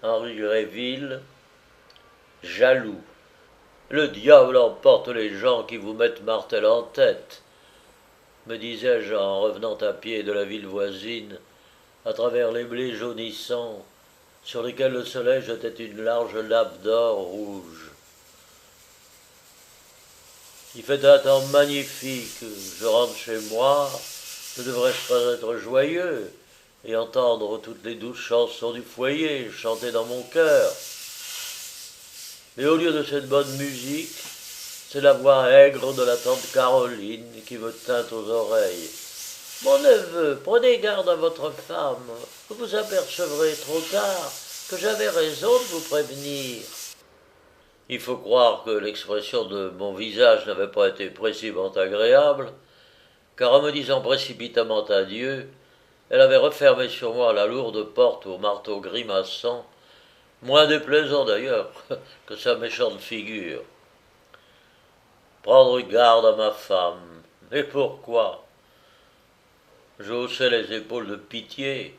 Henri Gréville, jaloux. Le diable emporte les gens qui vous mettent martel en tête, me disais-je en revenant à pied de la ville voisine, à travers les blés jaunissants, sur lesquels le soleil jetait une large nappe d'or rouge. Il fait un temps magnifique, je rentre chez moi, ne devrais-je pas être joyeux et entendre toutes les douces chansons du foyer chanter dans mon cœur? Mais au lieu de cette bonne musique, c'est la voix aigre de la tante Caroline qui me tinte aux oreilles. Mon neveu, prenez garde à votre femme, vous vous apercevrez trop tard que j'avais raison de vous prévenir. Il faut croire que l'expression de mon visage n'avait pas été précisément agréable, car en me disant précipitamment adieu, elle avait refermé sur moi la lourde porte au marteau grimaçant, moins déplaisant d'ailleurs que sa méchante figure. Prendre garde à ma femme. Mais pourquoi? Je haussai les épaules de pitié.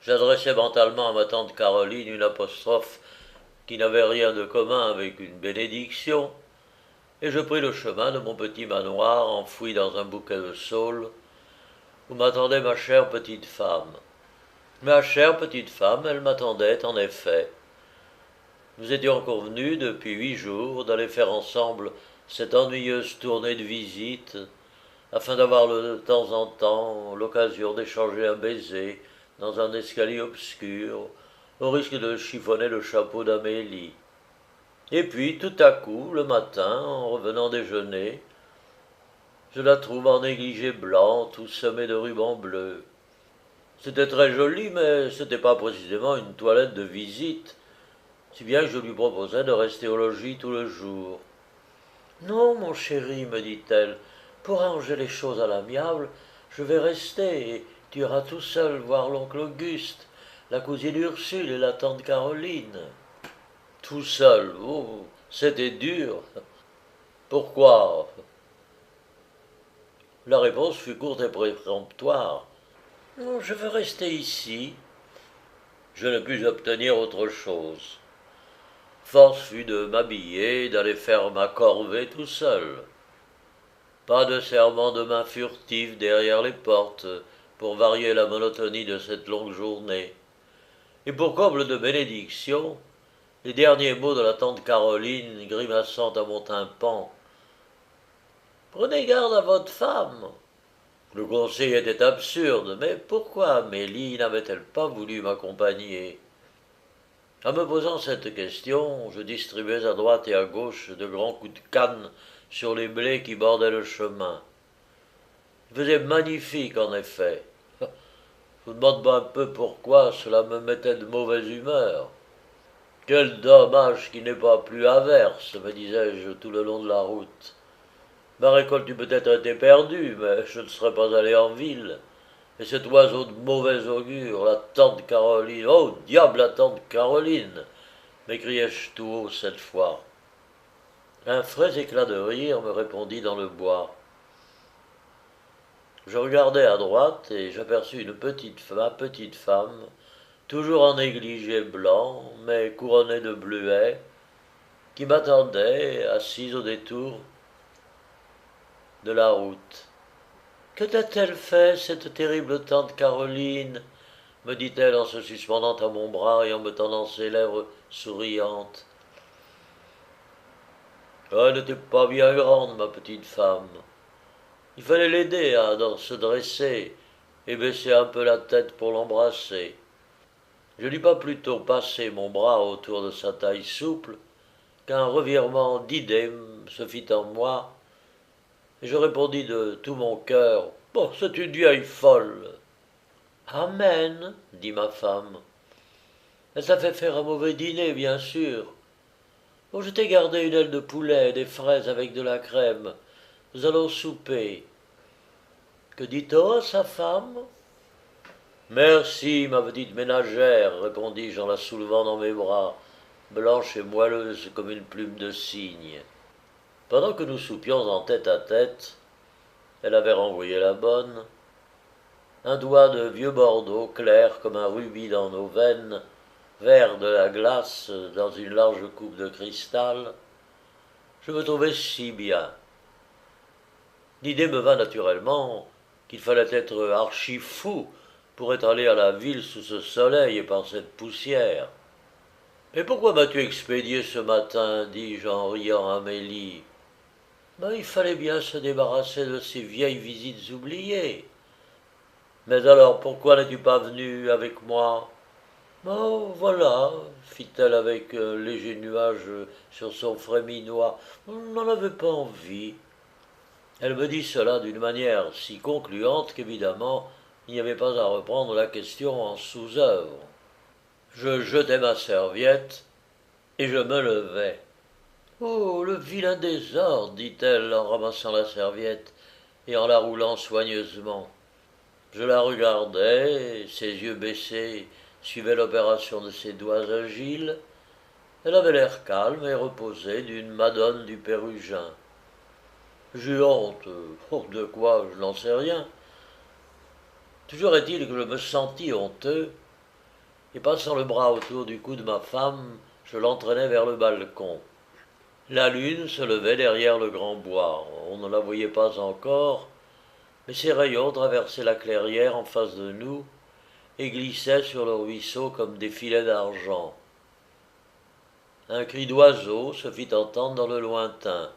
J'adressai mentalement à ma tante Caroline une apostrophe qui n'avait rien de commun avec une bénédiction, et je pris le chemin de mon petit manoir enfoui dans un bouquet de saules, où m'attendait ma chère petite femme. Ma chère petite femme, elle m'attendait en effet. Nous étions convenus depuis 8 jours d'aller faire ensemble cette ennuyeuse tournée de visite, afin d'avoir de temps en temps l'occasion d'échanger un baiser dans un escalier obscur, au risque de chiffonner le chapeau d'Amélie. Et puis, tout à coup, le matin, en revenant déjeuner, je la trouve en négligé blanc, tout semé de rubans bleus. C'était très joli, mais c'était pas précisément une toilette de visite, si bien que je lui proposai de rester au logis tout le jour. Non, mon chéri, me dit-elle, pour arranger les choses à l'amiable, je vais rester et tu iras tout seul voir l'oncle Auguste, la cousine Ursule et la tante Caroline. Tout seul, oh, c'était dur. Pourquoi? La réponse fut courte et péremptoire. Non, je veux rester ici. Je ne pus obtenir autre chose. Force fut de m'habiller et d'aller faire ma corvée tout seul. Pas de serrement de main furtif derrière les portes pour varier la monotonie de cette longue journée. Et pour comble de bénédiction, les derniers mots de la tante Caroline grimaçant à mon tympan. Prenez garde à votre femme. Le conseil était absurde, mais pourquoi Amélie n'avait-elle pas voulu m'accompagner? En me posant cette question, je distribuais à droite et à gauche de grands coups de canne sur les blés qui bordaient le chemin. Il faisait magnifique, en effet. Je vous demande un peu pourquoi cela me mettait de mauvaise humeur. Quel dommage qu'il n'ait pas plu à verse, me disais-je tout le long de la route. Ma récolte eût peut-être été perdue, mais je ne serais pas allé en ville. Et cet oiseau de mauvais augure, la tante Caroline, oh diable, la tante Caroline, m'écriai-je tout haut cette fois. Un frais éclat de rire me répondit dans le bois. Je regardai à droite et j'aperçus ma petite femme, toujours en négligé blanc, mais couronnée de bleuets, qui m'attendait, assise au détour de la route. Que t'a-t-elle fait, cette terrible tante Caroline? Me dit-elle en se suspendant à mon bras et en me tendant ses lèvres souriantes. Elle n'était pas bien grande, ma petite femme. Il fallait l'aider à se dresser et baisser un peu la tête pour l'embrasser. Je n'eus pas plutôt passé mon bras autour de sa taille souple qu'un revirement d'idées se fit en moi, et je répondis de tout mon cœur. Bon, c'est une vieille folle. Amen, dit ma femme. Elle t'a fait faire un mauvais dîner, bien sûr. Oh, je t'ai gardé une aile de poulet et des fraises avec de la crème. Nous allons souper. Que dit-on à sa femme? Merci, ma petite ménagère, répondis-je en la soulevant dans mes bras, blanche et moelleuse comme une plume de cygne. Pendant que nous soupions en tête à tête, elle avait renvoyé la bonne. Un doigt de vieux Bordeaux, clair comme un rubis dans nos veines, verre de la glace dans une large coupe de cristal, je me trouvais si bien. L'idée me vint naturellement qu'il fallait être archi fou pour être allé à la ville sous ce soleil et par cette poussière. Mais pourquoi m'as-tu expédié ce matin dis-je en riant à Amélie. Il fallait bien se débarrasser de ces vieilles visites oubliées. Mais alors pourquoi n'es-tu pas venu avec moi? Oh, voilà, fit-elle avec un léger nuage sur son fréminois. On n'en avait pas envie. Elle me dit cela d'une manière si concluante qu'évidemment il n'y avait pas à reprendre la question en sous-œuvre. Je jetai ma serviette et je me levai. Oh, le vilain désordre, dit-elle en ramassant la serviette et en la roulant soigneusement. Je la regardais, ses yeux baissés suivaient l'opération de ses doigts agiles. Elle avait l'air calme et reposé d'une madone du Pérugin. J'eus honte. Honte de quoi, je n'en sais rien. Toujours est-il que je me sentis honteux, et passant le bras autour du cou de ma femme, je l'entraînai vers le balcon. La lune se levait derrière le grand bois. On ne la voyait pas encore, mais ses rayons traversaient la clairière en face de nous et glissaient sur le ruisseau comme des filets d'argent. Un cri d'oiseau se fit entendre dans le lointain.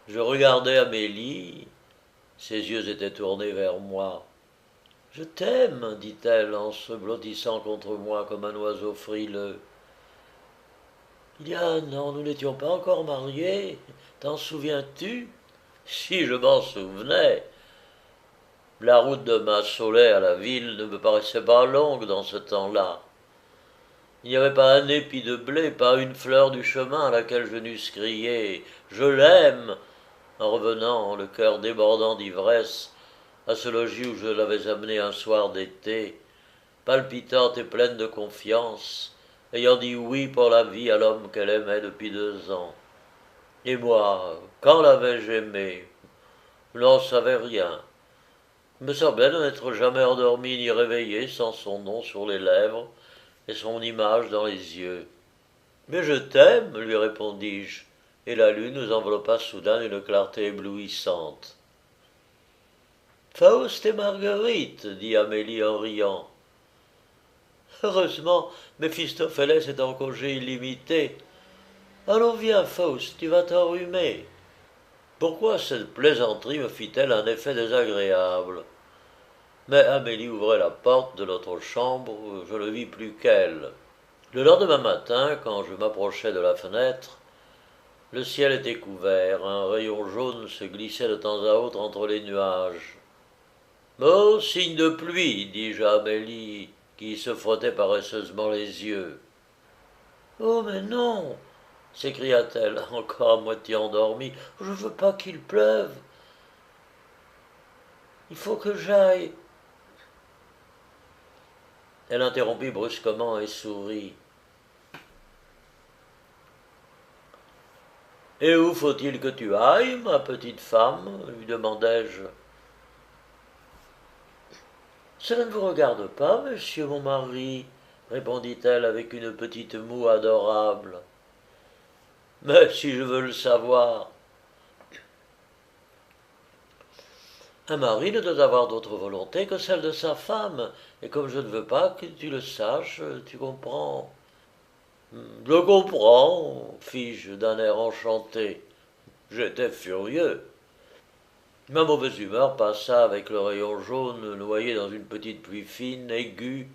Je regardai Amélie, ses yeux étaient tournés vers moi. « Je t'aime, dit-elle en se blottissant contre moi comme un oiseau frileux. Il y a un an, nous n'étions pas encore mariés, t'en souviens-tu? Si je m'en souvenais. La route de Massolet à la ville ne me paraissait pas longue dans ce temps-là. Il n'y avait pas un épi de blé, pas une fleur du chemin à laquelle je n'eusse crié « Je l'aime !» en revenant, le cœur débordant d'ivresse, à ce logis où je l'avais amenée un soir d'été, palpitante et pleine de confiance, ayant dit oui pour la vie à l'homme qu'elle aimait depuis 2 ans. Et moi, quand l'avais-je aimé? Je n'en savais rien. Il me semblait ne n'être jamais endormi ni réveillé sans son nom sur les lèvres et son image dans les yeux. Mais je t'aime, lui répondis-je, et la lune nous enveloppa soudain d'une clarté éblouissante. Faust et Marguerite, dit Amélie en riant. Heureusement, Méphistophélès est en congé illimité. Allons, viens, Faust, tu vas t'enrhumer. Pourquoi cette plaisanterie me fit-elle un effet désagréable? Mais Amélie ouvrait la porte de notre chambre, je ne vis plus qu'elle. Le lendemain matin, quand je m'approchai de la fenêtre, le ciel était couvert, un rayon jaune se glissait de temps à autre entre les nuages. Oh, signe de pluie, dis-je à Amélie, qui se frottait paresseusement les yeux. Oh, mais non, s'écria-t-elle, encore à moitié endormie, je ne veux pas qu'il pleuve. Il faut que j'aille. Elle interrompit brusquement et sourit. Et où faut-il que tu ailles, ma petite femme? Lui demandai-je. Cela ne vous regarde pas, monsieur mon mari, répondit-elle avec une petite moue adorable. Mais si je veux le savoir. Un mari ne doit avoir d'autre volonté que celle de sa femme, et comme je ne veux pas que tu le saches, tu comprends. Je comprends, fis-je d'un air enchanté. J'étais furieux. Ma mauvaise humeur passa avec le rayon jaune noyé dans une petite pluie fine, aiguë,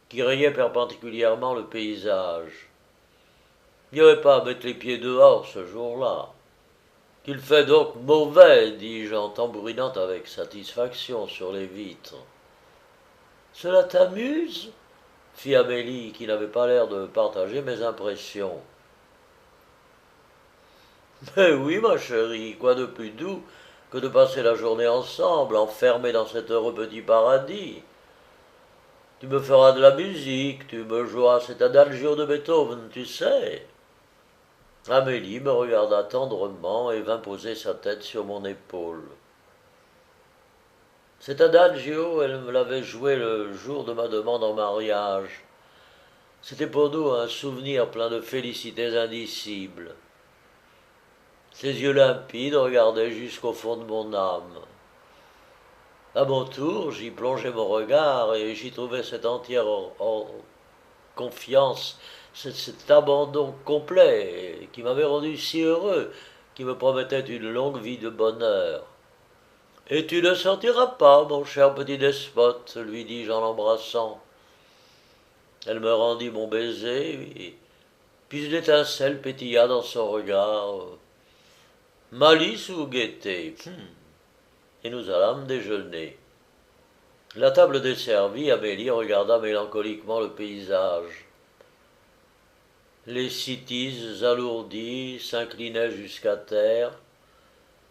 qui rayait perpendiculairement le paysage. Il n'y avait pas à mettre les pieds dehors ce jour-là. Qu'il fait donc mauvais, dis-je en tambourinant avec satisfaction sur les vitres. Cela t'amuse? Fit Amélie, qui n'avait pas l'air de partager mes impressions. Mais oui, ma chérie, quoi de plus doux que de passer la journée ensemble, enfermés dans cet heureux petit paradis. Tu me feras de la musique, tu me joueras cet adagio de Beethoven, tu sais. Amélie me regarda tendrement et vint poser sa tête sur mon épaule. Cet adagio, elle me l'avait joué le jour de ma demande en mariage. C'était pour nous un souvenir plein de félicités indicibles. Ses yeux limpides regardaient jusqu'au fond de mon âme. À mon tour, j'y plongeais mon regard et j'y trouvais cette entière confiance, cet abandon complet qui m'avait rendu si heureux, qui me promettait une longue vie de bonheur. Et tu ne sortiras pas, mon cher petit despote, lui dis-je en l'embrassant. Elle me rendit mon baiser, puis une étincelle pétilla dans son regard. Malice ou gaieté Et nous allâmes déjeuner. La table desservie, Amélie regarda mélancoliquement le paysage. Les cytises alourdies s'inclinaient jusqu'à terre.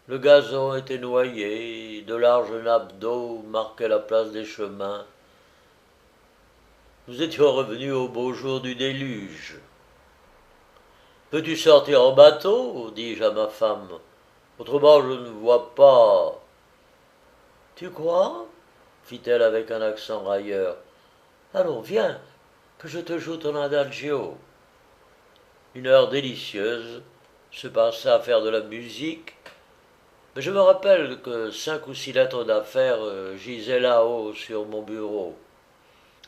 Le gazon était noyé, de larges nappes d'eau marquaient la place des chemins. Nous étions revenus au beau jour du déluge. Peux-tu sortir en bateau dis-je à ma femme. Autrement, je ne vois pas. Tu crois fit-elle avec un accent railleur. Allons, viens, que je te joue ton adagio. Une heure délicieuse se passa à faire de la musique, mais je me rappelle que 5 ou 6 lettres d'affaires gisaient là-haut sur mon bureau.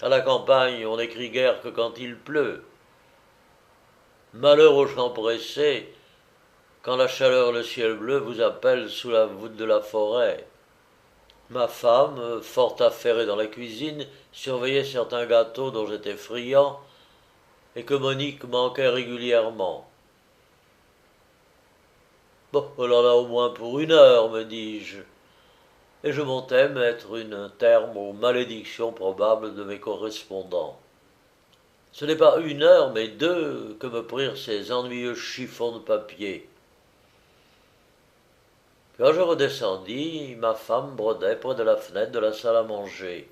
À la campagne, on n'écrit guère que quand il pleut. Malheur aux champs pressés, quand la chaleur et le ciel bleu vous appellent sous la voûte de la forêt. Ma femme, fort affairée dans la cuisine, surveillait certains gâteaux dont j'étais friand et que Monique manquait régulièrement. Bon, on en a au moins pour 1 heure, me dis-je, et je montais mettre un terme aux malédictions probables de mes correspondants. Ce n'est pas 1 heure, mais 2 que me prirent ces ennuyeux chiffons de papier. Quand je redescendis, ma femme brodait près de la fenêtre de la salle à manger.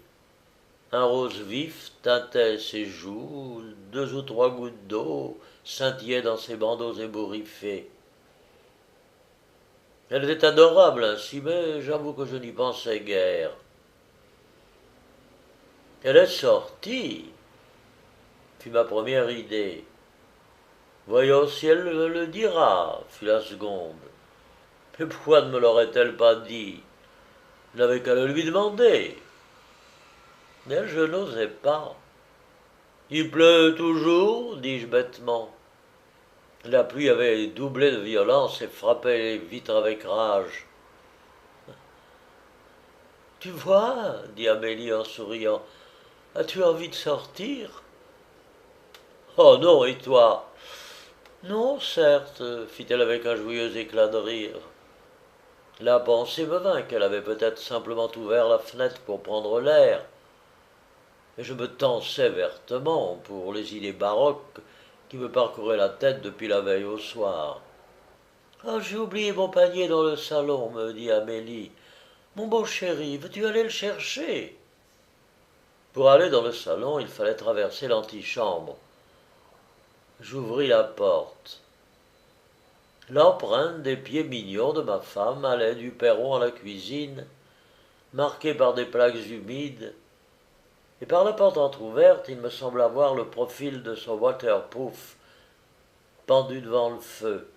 Un rose vif teintait ses joues, 2 ou 3 gouttes d'eau scintillaient dans ses bandeaux ébouriffés. Elle était adorable ainsi, mais j'avoue que je n'y pensais guère. Elle est sortie, fut ma première idée. Voyons si elle le dira, fut la seconde. Mais pourquoi ne me l'aurait-elle pas dit? Je n'avais qu'à le lui demander. Mais je n'osais pas. Il pleut toujours, dis-je bêtement. La pluie avait doublé de violence et frappait les vitres avec rage. Tu vois, dit Amélie en souriant, as-tu envie de sortir? Oh non, et toi? Non, certes, fit-elle avec un joyeux éclat de rire. La pensée me vint qu'elle avait peut-être simplement ouvert la fenêtre pour prendre l'air, et je me tensais vertement pour les idées baroques qui me parcouraient la tête depuis la veille au soir. Ah, j'ai oublié mon panier dans le salon, me dit Amélie. Mon beau chéri, veux-tu aller le chercher? Pour aller dans le salon, il fallait traverser l'antichambre. J'ouvris la porte. L'empreinte des pieds mignons de ma femme allait du perron à la cuisine, marquée par des plaques humides, et par la porte entr'ouverte, il me sembla voir le profil de son waterproof pendu devant le feu.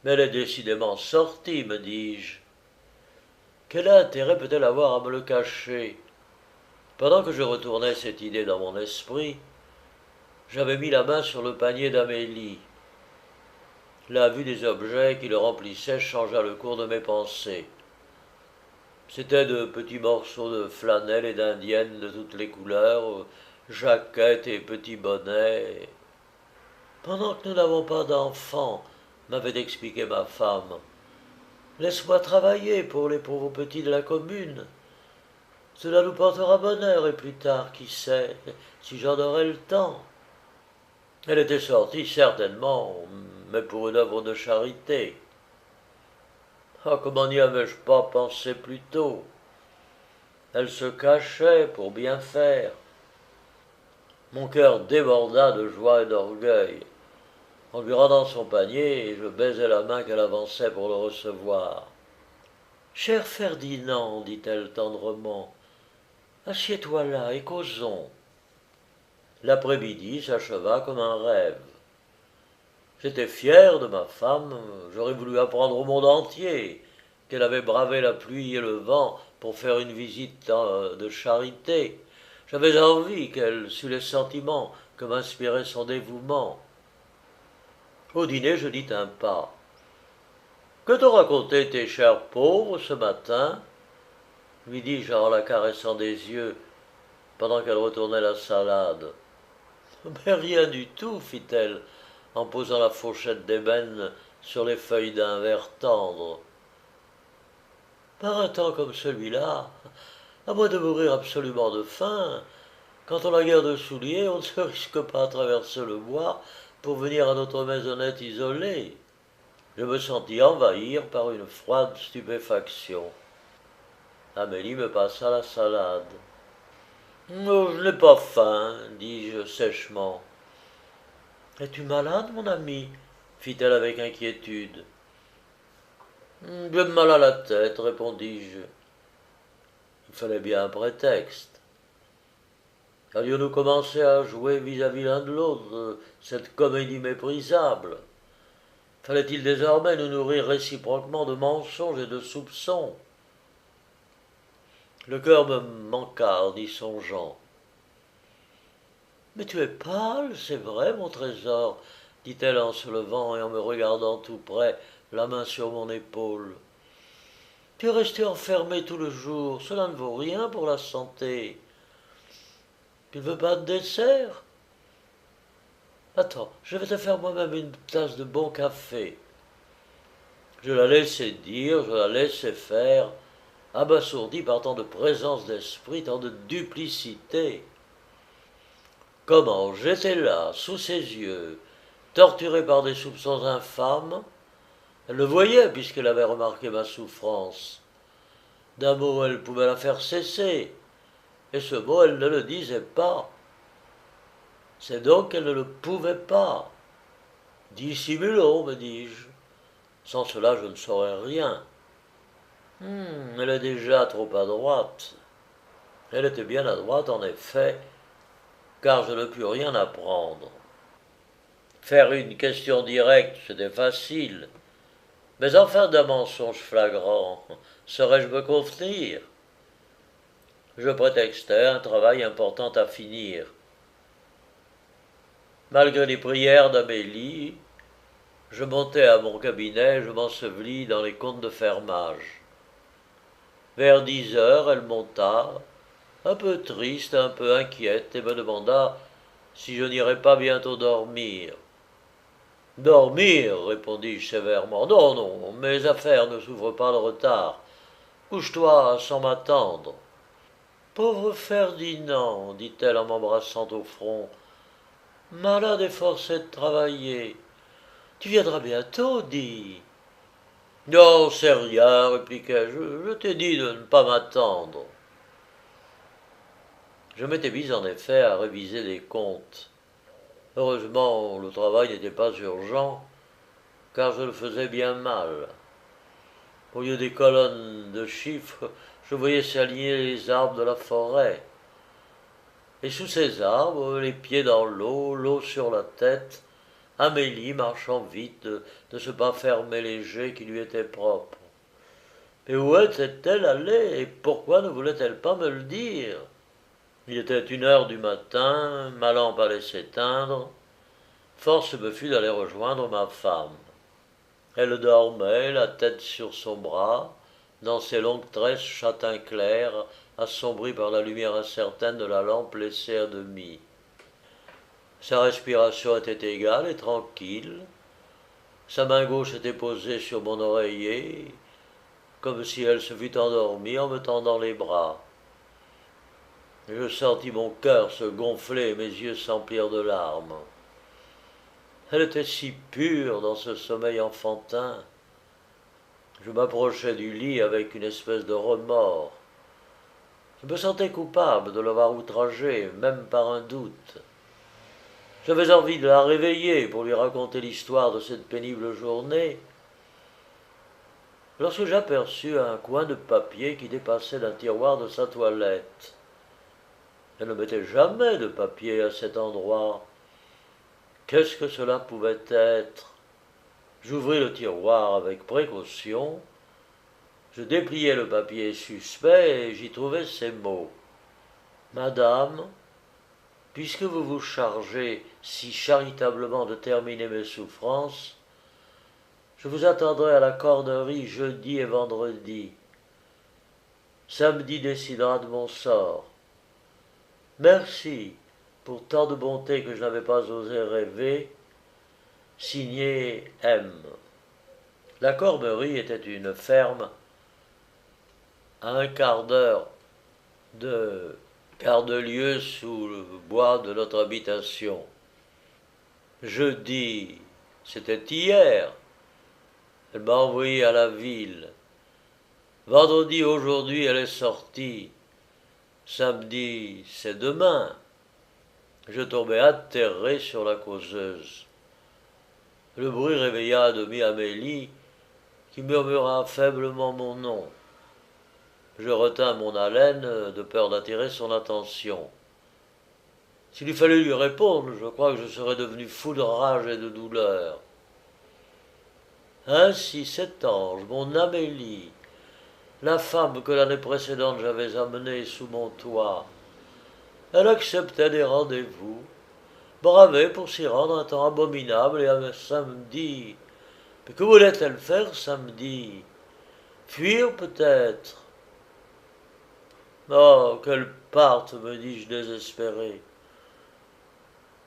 Mais elle est décidément sortie, me dis-je. Quel intérêt peut-elle avoir à me le cacher? Pendant que je retournais cette idée dans mon esprit, j'avais mis la main sur le panier d'Amélie. La vue des objets qui le remplissaient changea le cours de mes pensées. C'étaient de petits morceaux de flanelle et d'indienne de toutes les couleurs, jaquettes et petits bonnets. Pendant que nous n'avons pas d'enfants, m'avait expliqué ma femme, laisse-moi travailler pour les pauvres petits de la commune. Cela nous portera bonheur et plus tard, qui sait, si j'en aurai le temps. Elle était sortie certainement, mais pour une œuvre de charité. Ah, comment n'y avais-je pas pensé plus tôt? Elle se cachait pour bien faire. Mon cœur déborda de joie et d'orgueil. En lui rendant son panier, je baisai la main qu'elle avançait pour le recevoir. Cher Ferdinand, dit-elle tendrement, assieds-toi là et causons. L'après-midi s'acheva comme un rêve. J'étais fier de ma femme, j'aurais voulu apprendre au monde entier qu'elle avait bravé la pluie et le vent pour faire une visite de charité. J'avais envie qu'elle sût les sentiments que m'inspirait son dévouement. Au dîner, je dis un pas. Que t'ont raconté tes chers pauvres ce matin lui dis-je en la caressant des yeux pendant qu'elle retournait la salade. Mais rien du tout, fit-elle, en posant la fourchette d'ébène sur les feuilles d'un vert tendre. Par un temps comme celui-là, à moins de mourir absolument de faim, quand on n'a guère de souliers, on ne se risque pas à traverser le bois pour venir à notre maisonnette isolée. Je me sentis envahir par une froide stupéfaction. Amélie me passa la salade. Oh, je n'ai pas faim, dis-je sèchement. Es-tu malade, mon ami fit-elle avec inquiétude. J'ai mal à la tête, répondis-je. Il fallait bien un prétexte. Allions-nous commencer à jouer vis-à-vis l'un de l'autre cette comédie méprisable? Fallait-il désormais nous nourrir réciproquement de mensonges et de soupçons? Le cœur me manqua en y songeant. Mais tu es pâle, c'est vrai, mon trésor, dit-elle en se levant et en me regardant tout près, la main sur mon épaule. Tu es resté enfermé tout le jour, cela ne vaut rien pour la santé. Tu ne veux pas de dessert? Attends, je vais te faire moi-même une tasse de bon café. Je la laissai dire, je la laissai faire, abasourdi par tant de présence d'esprit, tant de duplicité. Comment j'étais là, sous ses yeux, torturé par des soupçons infâmes? Elle le voyait puisqu'elle avait remarqué ma souffrance. D'un mot, elle pouvait la faire cesser, et ce mot, elle ne le disait pas. C'est donc qu'elle ne le pouvait pas. Dissimulons, me dis-je. Sans cela, je ne saurais rien. Elle est déjà trop adroite. Elle était bien adroite, en effet, car je ne pus rien apprendre. Faire une question directe, c'était facile. Mais enfin d'un mensonge flagrant, saurais-je me contenir? Je prétextais un travail important à finir. Malgré les prières d'Amélie, je montai à mon cabinet, je m'ensevelis dans les comptes de fermage. Vers 10 heures, elle monta, un peu triste, un peu inquiète, et me demanda si je n'irais pas bientôt dormir. Dormir, répondis-je sévèrement. Non, non, mes affaires ne souffrent pas de retard. Couche-toi sans m'attendre. Pauvre Ferdinand, dit-elle en m'embrassant au front, malade et forcé de travailler. Tu viendras bientôt, dis. Non, c'est rien, répliquai-je. Je t'ai dit de ne pas m'attendre. Je m'étais mis en effet à réviser les comptes. Heureusement, le travail n'était pas urgent, car je le faisais bien mal. Au lieu des colonnes de chiffres, je voyais s'aligner les arbres de la forêt. Et sous ces arbres, les pieds dans l'eau, l'eau sur la tête, Amélie marchant vite, de ce pas fermé léger qui lui était propre. Mais où était-elle allée, et pourquoi ne voulait-elle pas me le dire? Il était 1 heure du matin, ma lampe allait s'éteindre. Force me fut d'aller rejoindre ma femme. Elle dormait, la tête sur son bras, dans ses longues tresses châtain clair, assombries par la lumière incertaine de la lampe laissée à demi. Sa respiration était égale et tranquille. Sa main gauche était posée sur mon oreiller, comme si elle se fût endormie en me tendant les bras. Je sentis mon cœur se gonfler et mes yeux s'emplir de larmes. Elle était si pure dans ce sommeil enfantin. Je m'approchai du lit avec une espèce de remords. Je me sentais coupable de l'avoir outragée, même par un doute. J'avais envie de la réveiller pour lui raconter l'histoire de cette pénible journée, lorsque j'aperçus un coin de papier qui dépassait d'un tiroir de sa toilette. Elle ne mettait jamais de papier à cet endroit. Qu'est-ce que cela pouvait être? J'ouvris le tiroir avec précaution. Je dépliai le papier suspect et j'y trouvai ces mots. Madame, puisque vous vous chargez si charitablement de terminer mes souffrances, je vous attendrai à la corderie jeudi et vendredi. Samedi décidera de mon sort. Merci pour tant de bonté que je n'avais pas osé rêver. Signé M. La Corberie était une ferme à un quart d'heure de lieu sous le bois de notre habitation. Jeudi, c'était hier. Elle m'a envoyé à la ville. Vendredi, aujourd'hui, elle est sortie. Samedi, c'est demain. Je tombai atterré sur la causeuse. Le bruit réveilla à demi Amélie, qui murmura faiblement mon nom. Je retins mon haleine de peur d'attirer son attention. S'il eût fallu lui répondre, je crois que je serais devenu fou de rage et de douleur. Ainsi cet ange, mon Amélie, la femme que l'année précédente j'avais amenée sous mon toit, elle acceptait des rendez-vous, bravait pour s'y rendre un temps abominable et un samedi. Mais que voulait-elle faire samedi? Fuir peut-être? Oh, qu'elle parte, me dis-je désespéré.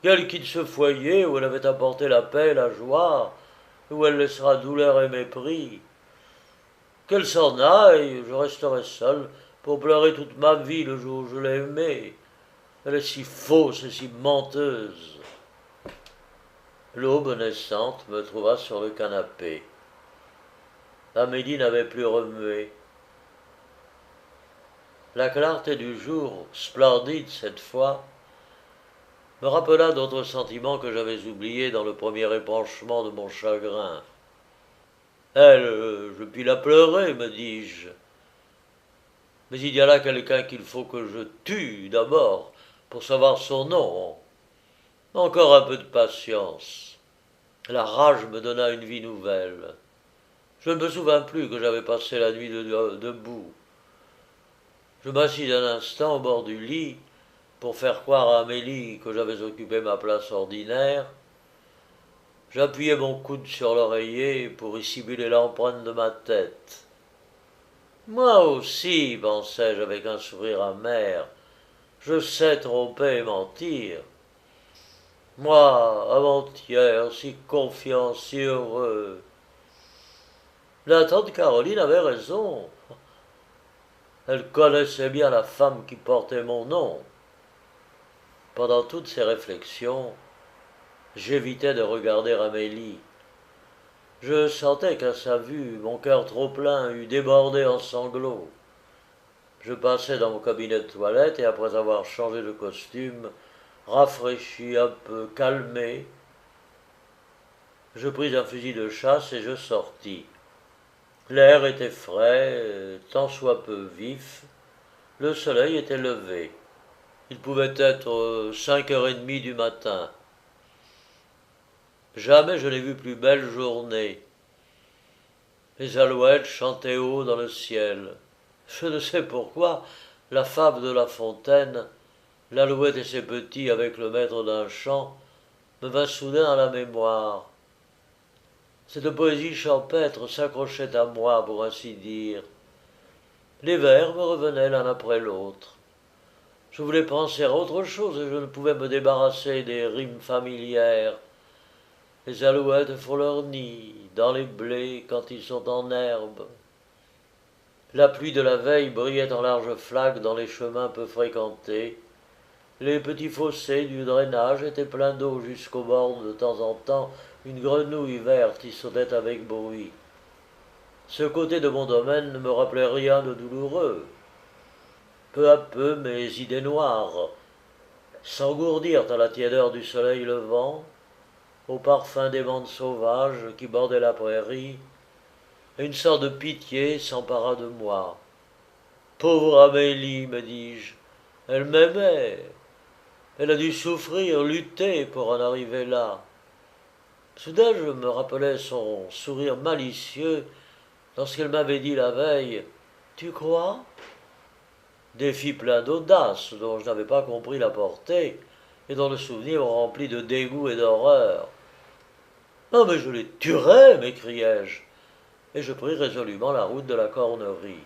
Qu'elle quitte ce foyer où elle avait apporté la paix et la joie, où elle laissera douleur et mépris. Qu'elle s'en aille, je resterai seul pour pleurer toute ma vie le jour où je l'ai aimée. Elle est si fausse et si menteuse. L'aube naissante me trouva sur le canapé. Amélie n'avait plus remué. La clarté du jour, splendide cette fois, me rappela d'autres sentiments que j'avais oubliés dans le premier épanchement de mon chagrin. Elle, je puis la pleurer, me dis-je. Mais il y a là quelqu'un qu'il faut que je tue d'abord pour savoir son nom. Encore un peu de patience. La rage me donna une vie nouvelle. Je ne me souvins plus que j'avais passé la nuit debout. Je m'assis un instant au bord du lit pour faire croire à Amélie que j'avais occupé ma place ordinaire. J'appuyai mon coude sur l'oreiller pour y simuler l'empreinte de ma tête. Moi aussi, pensai-je avec un sourire amer, je sais tromper et mentir. Moi, avant-hier, si confiant, si heureux. La tante Caroline avait raison. Elle connaissait bien la femme qui portait mon nom. Pendant toutes ces réflexions, j'évitais de regarder Amélie. Je sentais qu'à sa vue, mon cœur trop plein eût débordé en sanglots. Je passai dans mon cabinet de toilette et après avoir changé de costume, rafraîchi, un peu calmé, je pris un fusil de chasse et je sortis. L'air était frais, tant soit peu vif, le soleil était levé. Il pouvait être 5h30 du matin. Jamais je n'ai vu plus belle journée. Les alouettes chantaient haut dans le ciel. Je ne sais pourquoi, la fable de La Fontaine, l'alouette et ses petits avec le maître d'un chant, me vint soudain à la mémoire. Cette poésie champêtre s'accrochait à moi, pour ainsi dire. Les vers me revenaient l'un après l'autre. Je voulais penser à autre chose et je ne pouvais me débarrasser des rimes familières. Les alouettes font leur nid dans les blés quand ils sont en herbe. La pluie de la veille brillait en larges flaques dans les chemins peu fréquentés. Les petits fossés du drainage étaient pleins d'eau jusqu'au bord de temps en temps une grenouille verte y sautait avec bruit. Ce côté de mon domaine ne me rappelait rien de douloureux. Peu à peu mes idées noires s'engourdirent à la tiédeur du soleil levant, au parfum des bandes sauvages qui bordaient la prairie, et une sorte de pitié s'empara de moi. Pauvre Amélie, me dis-je, Elle m'aimait. Elle a dû souffrir, lutter pour en arriver là. Soudain, je me rappelais son sourire malicieux lorsqu'elle m'avait dit la veille: Tu crois? Défi plein d'audace dont je n'avais pas compris la portée et dont le souvenir me remplit de dégoût et d'horreur. Ah, mais je les tuerai, m'écriai-je, et je pris résolument la route de la Cornerie.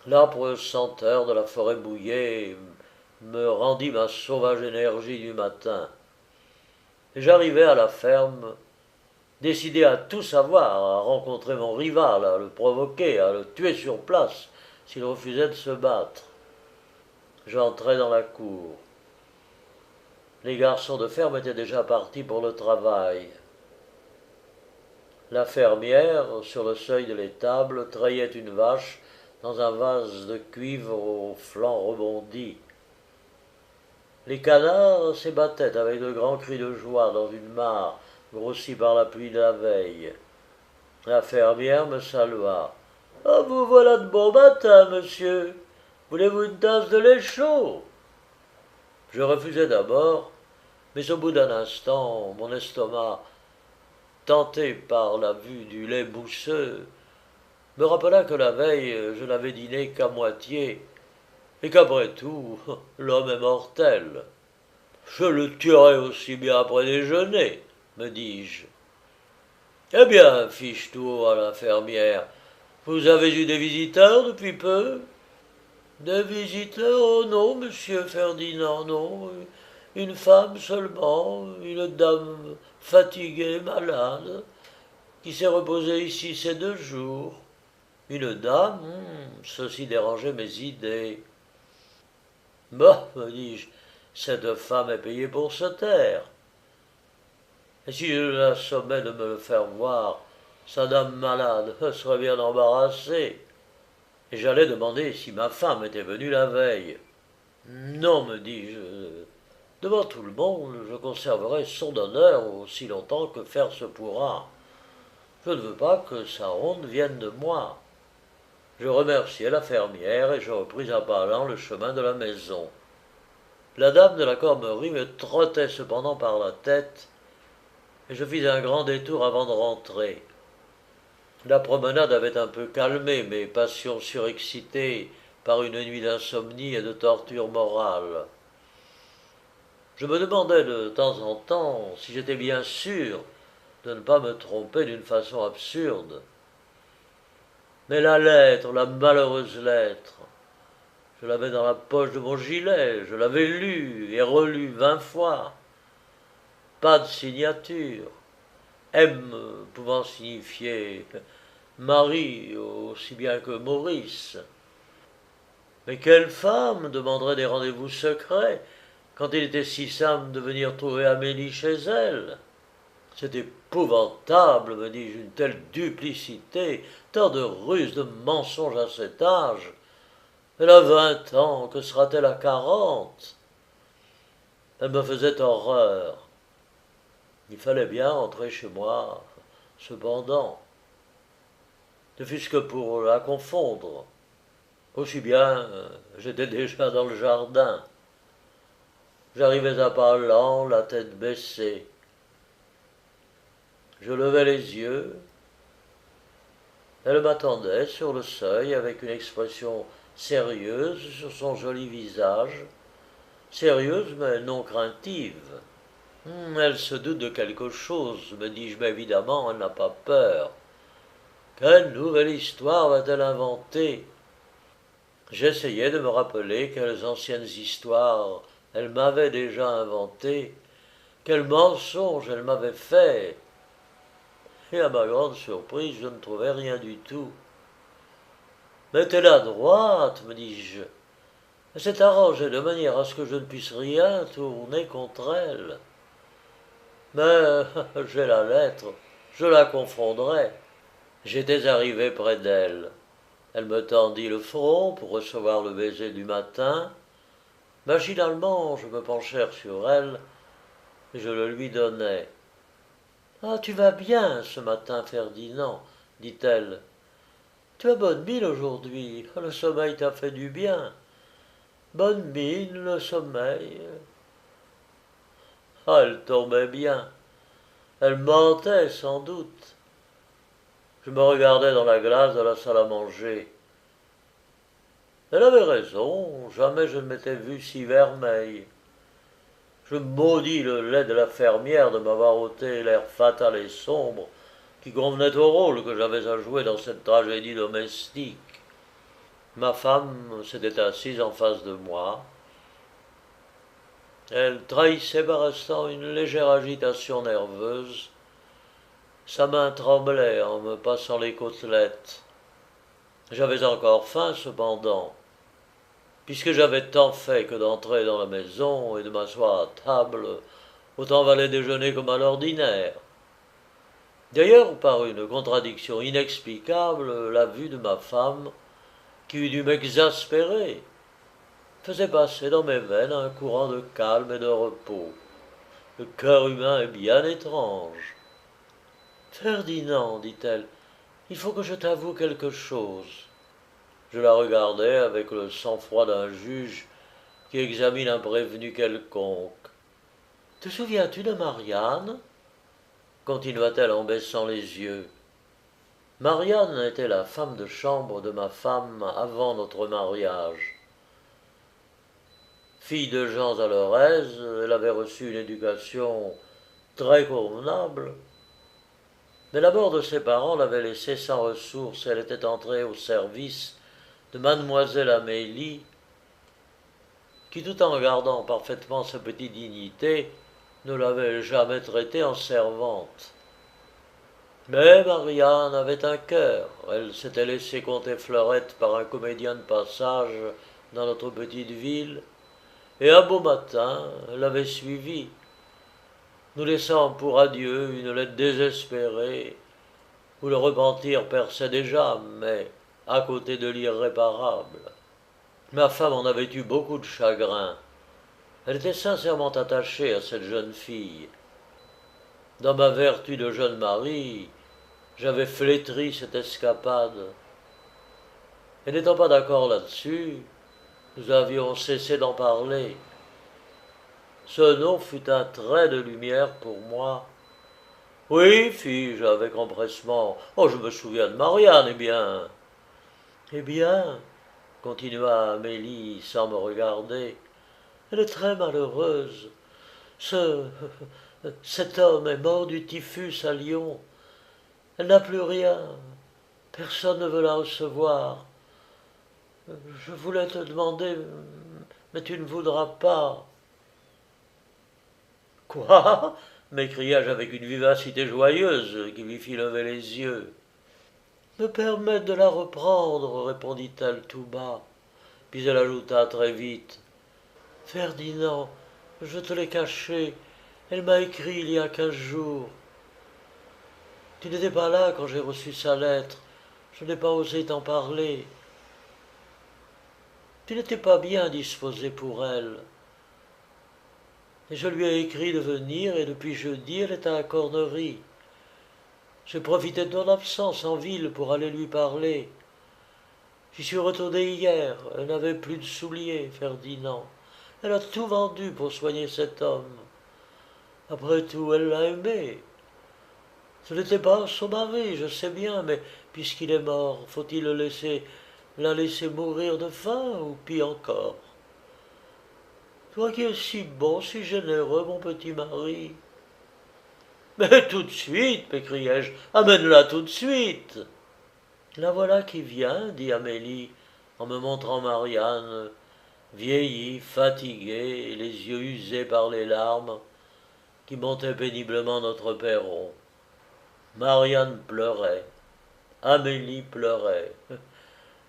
L'âpre senteur de la forêt mouillée me rendit ma sauvage énergie du matin, et j'arrivai à la ferme, décidé à tout savoir, à rencontrer mon rival, à le provoquer, à le tuer sur place s'il refusait de se battre. J'entrai dans la cour. Les garçons de ferme étaient déjà partis pour le travail. La fermière, sur le seuil de l'étable, trayait une vache dans un vase de cuivre aux flancs rebondis. Les canards s'ébattaient avec de grands cris de joie dans une mare grossie par la pluie de la veille. La fermière me salua. Ah, vous voilà de bon matin, monsieur. Voulez-vous une tasse de lait chaud? Je refusai d'abord, mais au bout d'un instant, mon estomac, tenté par la vue du lait mousseux, me rappela que la veille je n'avais dîné qu'à moitié, et qu'après tout, l'homme est mortel. Je le tuerai aussi bien après déjeuner, me dis-je. Eh bien, fis-je tout haut à la fermière, vous avez eu des visiteurs depuis peu? Des visiteurs? Oh non, monsieur Ferdinand, non. Une femme seulement, une dame fatiguée, malade, qui s'est reposée ici ces 2 jours. Une dame, ceci dérangeait mes idées. Bah, me dis-je, cette femme est payée pour se taire. Et si je la sommais de me le faire voir, sa dame malade serait bien embarrassée. Et j'allais demander si ma femme était venue la veille. Non, me dis-je, devant tout le monde, je conserverai son honneur aussi longtemps que faire se pourra. Je ne veux pas que sa honte vienne de moi. Je remerciai la fermière et je repris en parlant le chemin de la maison. La dame de la Cormerie me trottait cependant par la tête, et je fis un grand détour avant de rentrer. La promenade avait un peu calmé mes passions surexcitées par une nuit d'insomnie et de torture morale. Je me demandais de temps en temps si j'étais bien sûr de ne pas me tromper d'une façon absurde. Mais la lettre, la malheureuse lettre, je l'avais dans la poche de mon gilet, je l'avais lue et relue 20 fois. Pas de signature. M pouvant signifier Marie aussi bien que Maurice. Mais quelle femme demanderait des rendez-vous secrets quand il était si simple de venir trouver Amélie chez elle? C'est épouvantable, me dis-je, une telle duplicité, tant de ruses, de mensonges à cet âge. Elle a 20 ans, que sera-t-elle à 40? Elle me faisait horreur. Il fallait bien entrer chez moi, cependant, ne fût-ce que pour la confondre. Aussi bien, j'étais déjà dans le jardin. J'arrivais à pas lents, la tête baissée. Je levai les yeux. Elle m'attendait sur le seuil avec une expression sérieuse sur son joli visage, sérieuse mais non craintive. Elle se doute de quelque chose, me dis-je, mais évidemment elle n'a pas peur. Quelle nouvelle histoire va-t-elle inventer? J'essayais de me rappeler quelles anciennes histoires elle m'avait déjà inventées, quels mensonges elle m'avait fait. Et à ma grande surprise, je ne trouvais rien du tout. Mettez-la à droite, me dis-je. Elle s'est arrangée de manière à ce que je ne puisse rien tourner contre elle. Mais j'ai la lettre, je la confondrai. J'étais arrivé près d'elle. Elle me tendit le front pour recevoir le baiser du matin. Machinalement, je me penchai sur elle et je le lui donnai. Ah, tu vas bien ce matin, Ferdinand, dit-elle. Tu as bonne mine aujourd'hui, le sommeil t'a fait du bien. bonne mine, le sommeil. Ah, elle dormait bien. Elle mentait sans doute. Je me regardais dans la glace de la salle à manger. Elle avait raison, jamais je ne m'étais vu si vermeil. Je maudis le lait de la fermière de m'avoir ôté l'air fatal et sombre qui convenait au rôle que j'avais à jouer dans cette tragédie domestique. Ma femme s'était assise en face de moi. Elle trahissait par instant une légère agitation nerveuse. Sa main tremblait en me passant les côtelettes. J'avais encore faim cependant, puisque j'avais tant fait que d'entrer dans la maison et de m'asseoir à table, autant valait déjeuner comme à l'ordinaire. D'ailleurs, par une contradiction inexplicable, la vue de ma femme, qui eût dû m'exaspérer, faisait passer dans mes veines un courant de calme et de repos. Le cœur humain est bien étrange. Ferdinand, dit-elle, il faut que je t'avoue quelque chose. Je la regardai avec le sang-froid d'un juge qui examine un prévenu quelconque. Te souviens-tu de Marianne? Continua-t-elle en baissant les yeux. Marianne était la femme de chambre de ma femme avant notre mariage. Fille de gens à leur aise, elle avait reçu une éducation très convenable, mais la mort de ses parents l'avait laissée sans ressources. Elle était entrée au service de mademoiselle Amélie, qui, tout en gardant parfaitement sa petite dignité, ne l'avait jamais traitée en servante. Mais Marianne avait un cœur. Elle s'était laissée compter fleurette par un comédien de passage dans notre petite ville, et un beau matin, elle l'avait suivi, nous laissant pour adieu une lettre désespérée, où le repentir perçait déjà, mais à côté de l'irréparable. Ma femme en avait eu beaucoup de chagrin. Elle était sincèrement attachée à cette jeune fille. Dans ma vertu de jeune mari, j'avais flétri cette escapade. Et n'étant pas d'accord là-dessus, nous avions cessé d'en parler. Ce nom fut un trait de lumière pour moi. Oui, fis-je avec empressement. Oh, je me souviens de Marianne, eh bien. Eh bien, continua Amélie sans me regarder, elle est très malheureuse. Cet homme est mort du typhus à Lyon. Elle n'a plus rien. Personne ne veut la recevoir. Je voulais te demander, mais tu ne voudras pas. Quoi? M'écriai-je avec une vivacité joyeuse qui lui fit lever les yeux. Me permettre de la reprendre, répondit-elle tout bas. Puis elle ajouta très vite. Ferdinand, je te l'ai caché. Elle m'a écrit il y a 15 jours. Tu n'étais pas là quand j'ai reçu sa lettre. Je n'ai pas osé t'en parler. Tu n'étais pas bien disposé pour elle. Et je lui ai écrit de venir, et depuis jeudi, elle est à la cornerie. J'ai profité de ton absence en ville pour aller lui parler. J'y suis retourné hier. Elle n'avait plus de souliers, Ferdinand. Elle a tout vendu pour soigner cet homme. Après tout, elle l'a aimé. Ce n'était pas son mari, je sais bien, mais puisqu'il est mort, faut-il la laisser mourir de faim, ou pis encore? Toi qui es si bon, si généreux, mon petit mari. Mais tout de suite, m'écriai-je, amène-la tout de suite. La voilà qui vient, dit Amélie, en me montrant Marianne, vieillie, fatiguée, et les yeux usés par les larmes, qui montaient péniblement notre perron. Marianne pleurait. Amélie pleurait.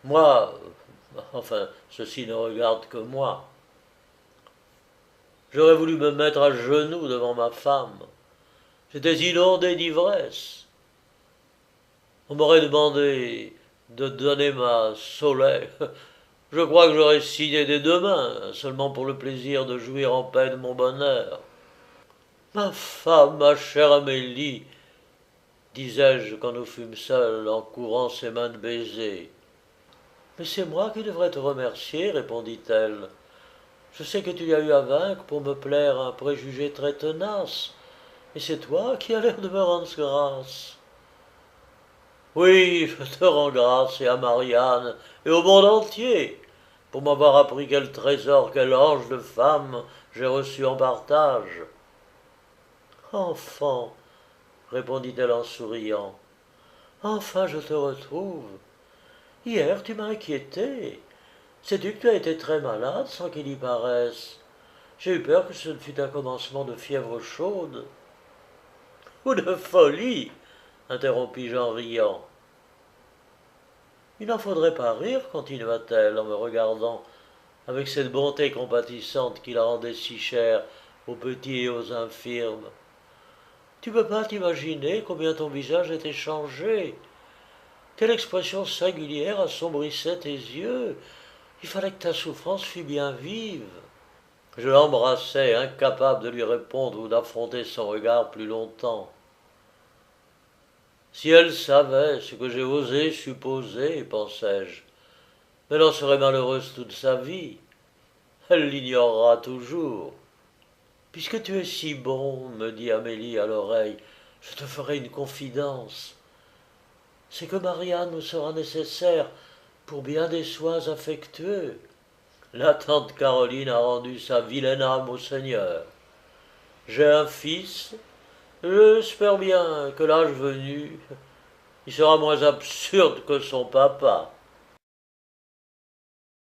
Moi, enfin, ceci ne regarde que moi. J'aurais voulu me mettre à genoux devant ma femme. J'étais inondé d'ivresse. On m'aurait demandé de donner ma soleil. Je crois que j'aurais signé dès demain, seulement pour le plaisir de jouir en paix de mon bonheur. Ma femme, ma chère Amélie, disais-je quand nous fûmes seuls, en courant ses mains de baisers. Mais c'est moi qui devrais te remercier, répondit-elle. Je sais que tu y as eu à vaincre pour me plaire un préjugé très tenace, et c'est toi qui as l'air de me rendre grâce. Oui, je te rends grâce, et à Marianne, et au monde entier, pour m'avoir appris quel trésor, quel ange de femme j'ai reçu en partage. Enfant, répondit-elle en souriant, enfin je te retrouve. Hier tu m'as inquiété. Sais-tu que tu as été très malade sans qu'il y paraisse? J'ai eu peur que ce ne fût un commencement de fièvre chaude. Ou de folie, interrompis-je en riant. Il n'en faudrait pas rire, continua-t-elle en me regardant avec cette bonté compatissante qui la rendait si chère aux petits et aux infirmes. Tu peux pas t'imaginer combien ton visage était changé. Quelle expression singulière assombrissait tes yeux. Il fallait que ta souffrance fût bien vive. Je l'embrassai, incapable de lui répondre ou d'affronter son regard plus longtemps. Si elle savait ce que j'ai osé supposer, pensai-je, elle en serait malheureuse toute sa vie. Elle l'ignorera toujours. Puisque tu es si bon, me dit Amélie à l'oreille, je te ferai une confidence. C'est que Marianne nous sera nécessaire pour bien des soins affectueux. La tante Caroline a rendu sa vilaine âme au Seigneur. J'ai un fils, j'espère bien que l'âge venu, il sera moins absurde que son papa.